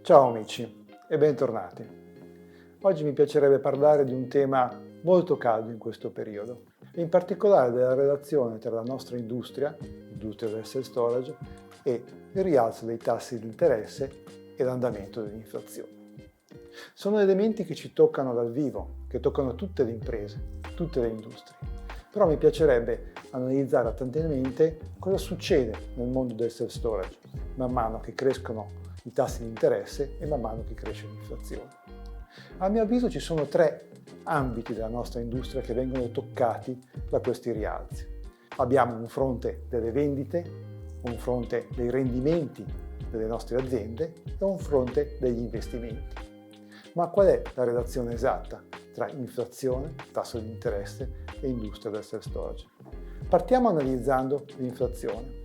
Ciao amici e bentornati. Oggi mi piacerebbe parlare di un tema molto caldo in questo periodo, in particolare della relazione tra la nostra industria del self-storage, e il rialzo dei tassi di interesse e l'andamento dell'inflazione. Sono elementi che ci toccano dal vivo, che toccano tutte le imprese, tutte le industrie. Però mi piacerebbe analizzare attentamente cosa succede nel mondo del self-storage, man mano che crescono i tassi di interesse e man mano che cresce l'inflazione. A mio avviso ci sono tre ambiti della nostra industria che vengono toccati da questi rialzi. Abbiamo un fronte delle vendite, un fronte dei rendimenti delle nostre aziende e un fronte degli investimenti. Ma qual è la relazione esatta tra inflazione, tasso di interesse e industria del self-storage? Partiamo analizzando l'inflazione.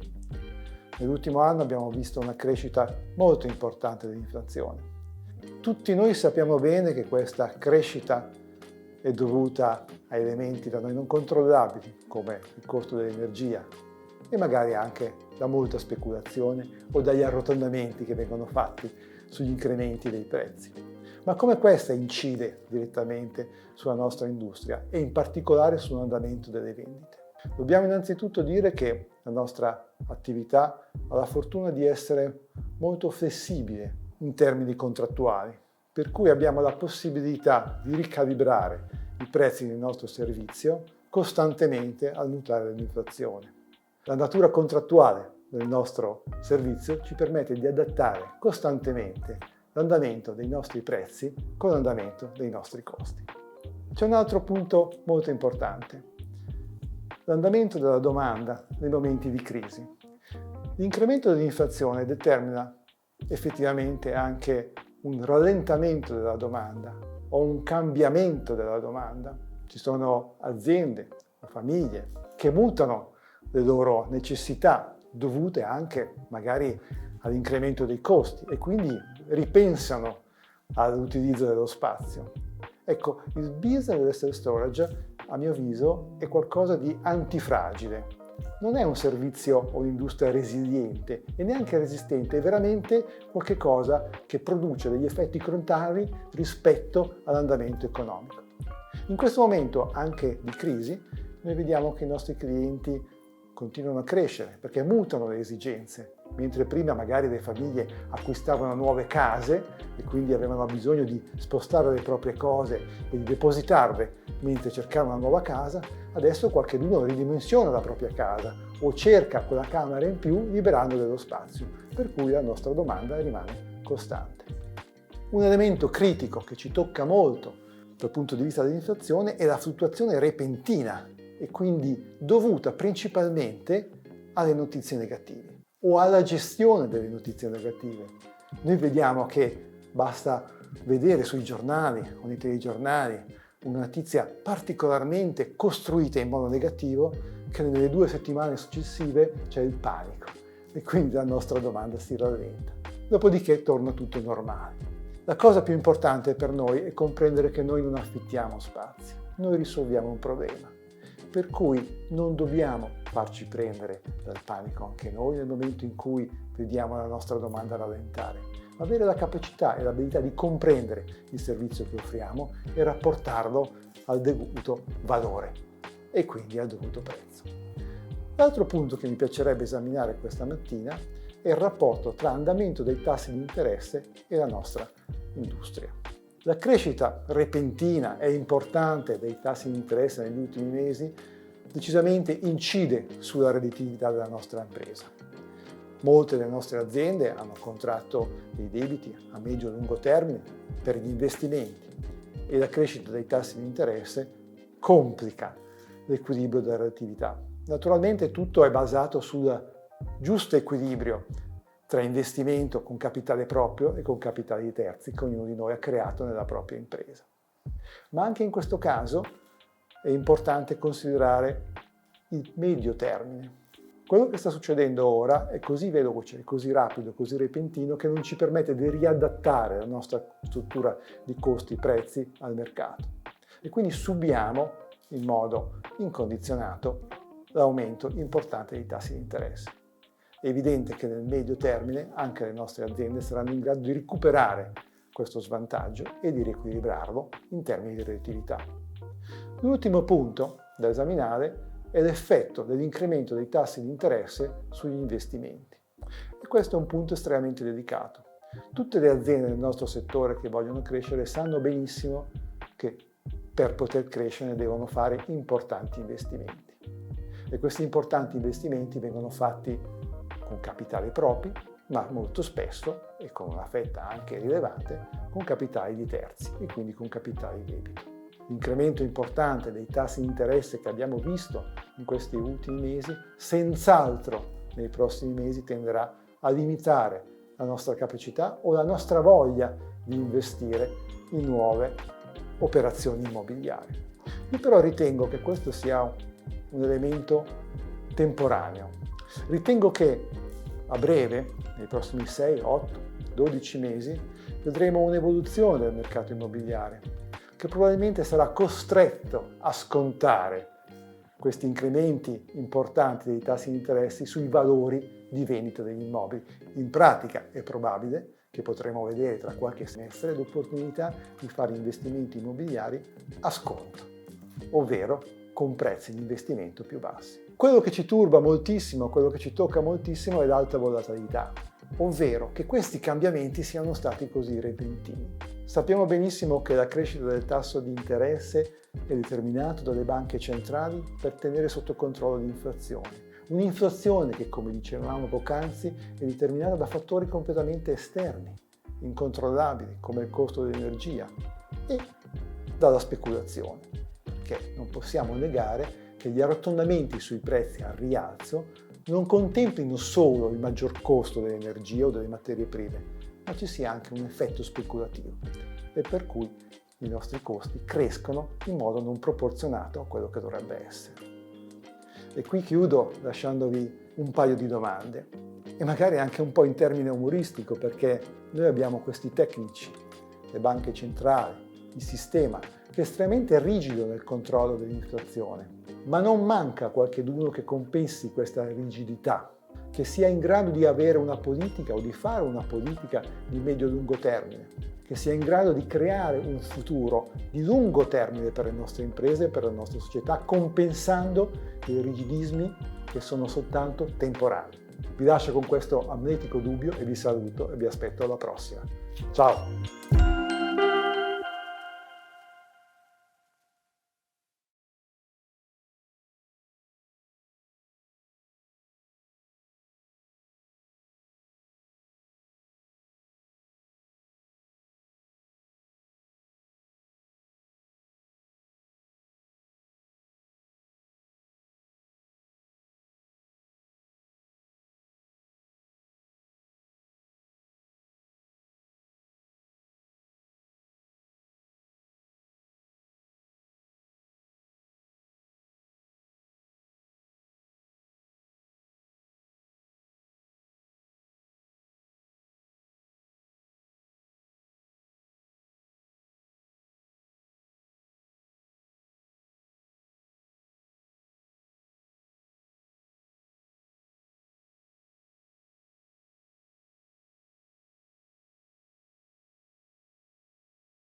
Nell'ultimo anno abbiamo visto una crescita molto importante dell'inflazione. Tutti noi sappiamo bene che questa crescita è dovuta a elementi da noi non controllabili, come il costo dell'energia e magari anche da molta speculazione o dagli arrotondamenti che vengono fatti sugli incrementi dei prezzi. Ma come questa incide direttamente sulla nostra industria e in particolare sull'andamento delle vendite? Dobbiamo innanzitutto dire che la nostra attività ha la fortuna di essere molto flessibile in termini contrattuali, per cui abbiamo la possibilità di ricalibrare i prezzi del nostro servizio costantemente al mutare dell'inflazione. La natura contrattuale del nostro servizio ci permette di adattare costantemente l'andamento dei nostri prezzi con l'andamento dei nostri costi. C'è un altro punto molto importante: l'andamento della domanda nei momenti di crisi. L'incremento dell'inflazione determina effettivamente anche un rallentamento della domanda o un cambiamento della domanda. Ci sono aziende o famiglie che mutano le loro necessità dovute anche magari all'incremento dei costi e quindi ripensano all'utilizzo dello spazio. Ecco, il business del self-storage, a mio avviso, è qualcosa di antifragile. Non è un servizio o un'industria resiliente e neanche resistente, è veramente qualcosa che produce degli effetti contrari rispetto all'andamento economico. In questo momento anche di crisi, noi vediamo che i nostri clienti continuano a crescere perché mutano le esigenze. Mentre prima magari le famiglie acquistavano nuove case e quindi avevano bisogno di spostare le proprie cose e di depositarle mentre cercavano una nuova casa, adesso qualcuno ridimensiona la propria casa o cerca quella camera in più liberando dello spazio, per cui la nostra domanda rimane costante. Un elemento critico che ci tocca molto dal punto di vista dell'inflazione è la fluttuazione repentina e quindi dovuta principalmente alle notizie negative o alla gestione delle notizie negative. Noi vediamo che basta vedere sui giornali o nei telegiornali una notizia particolarmente costruita in modo negativo che nelle 2 settimane successive c'è il panico e quindi la nostra domanda si rallenta. Dopodiché torna tutto normale. La cosa più importante per noi è comprendere che noi non affittiamo spazi, noi risolviamo un problema. Per cui non dobbiamo farci prendere dal panico anche noi nel momento in cui vediamo la nostra domanda rallentare, ma avere la capacità e l'abilità di comprendere il servizio che offriamo e rapportarlo al dovuto valore e quindi al dovuto prezzo. L'altro punto che mi piacerebbe esaminare questa mattina è il rapporto tra andamento dei tassi di interesse e la nostra industria. La crescita repentina e importante dei tassi di interesse negli ultimi mesi decisamente incide sulla redditività della nostra impresa. Molte delle nostre aziende hanno contratto dei debiti a medio e lungo termine per gli investimenti e la crescita dei tassi di interesse complica l'equilibrio della redditività. Naturalmente tutto è basato sul giusto equilibrio tra investimento con capitale proprio e con capitali di terzi che ognuno di noi ha creato nella propria impresa. Ma anche in questo caso è importante considerare il medio termine. Quello che sta succedendo ora è così veloce, così rapido, così repentino che non ci permette di riadattare la nostra struttura di costi e prezzi al mercato. E quindi subiamo in modo incondizionato l'aumento importante dei tassi di interesse. È evidente che nel medio termine anche le nostre aziende saranno in grado di recuperare questo svantaggio e di riequilibrarlo in termini di redditività. L'ultimo punto da esaminare è l'effetto dell'incremento dei tassi di interesse sugli investimenti. E questo è un punto estremamente delicato. Tutte le aziende del nostro settore che vogliono crescere sanno benissimo che per poter crescere devono fare importanti investimenti. E questi importanti investimenti vengono fatti con capitali propri, ma molto spesso, e con una fetta anche rilevante, con capitali di terzi e quindi con capitali debito. L'incremento importante dei tassi di interesse che abbiamo visto in questi ultimi mesi, senz'altro nei prossimi mesi tenderà a limitare la nostra capacità o la nostra voglia di investire in nuove operazioni immobiliari. Io però ritengo che questo sia un elemento temporaneo. Ritengo che a breve, nei prossimi 6, 8, 12 mesi, vedremo un'evoluzione del mercato immobiliare che probabilmente sarà costretto a scontare questi incrementi importanti dei tassi di interessi sui valori di vendita degli immobili. In pratica è probabile che potremo vedere tra qualche semestre l'opportunità di fare investimenti immobiliari a sconto, ovvero con prezzi di investimento più bassi. Quello che ci turba moltissimo, quello che ci tocca moltissimo è l'alta volatilità, ovvero che questi cambiamenti siano stati così repentini. Sappiamo benissimo che la crescita del tasso di interesse è determinato dalle banche centrali per tenere sotto controllo l'inflazione. Un'inflazione che, come dicevamo poc'anzi, è determinata da fattori completamente esterni, incontrollabili, come il costo dell'energia, e dalla speculazione, perché non possiamo negare che gli arrotondamenti sui prezzi al rialzo non contemplino solo il maggior costo dell'energia o delle materie prime, ma ci sia anche un effetto speculativo, e per cui i nostri costi crescono in modo non proporzionato a quello che dovrebbe essere. E qui chiudo lasciandovi un paio di domande, e magari anche un po' in termine umoristico, perché noi abbiamo questi tecnici, le banche centrali, il sistema, che è estremamente rigido nel controllo dell'inflazione, ma non manca qualcheduno che compensi questa rigidità, che sia in grado di avere una politica o di fare una politica di medio-lungo termine, che sia in grado di creare un futuro di lungo termine per le nostre imprese e per la nostra società, compensando i rigidismi che sono soltanto temporanei. Vi lascio con questo amletico dubbio e vi saluto e vi aspetto alla prossima. Ciao!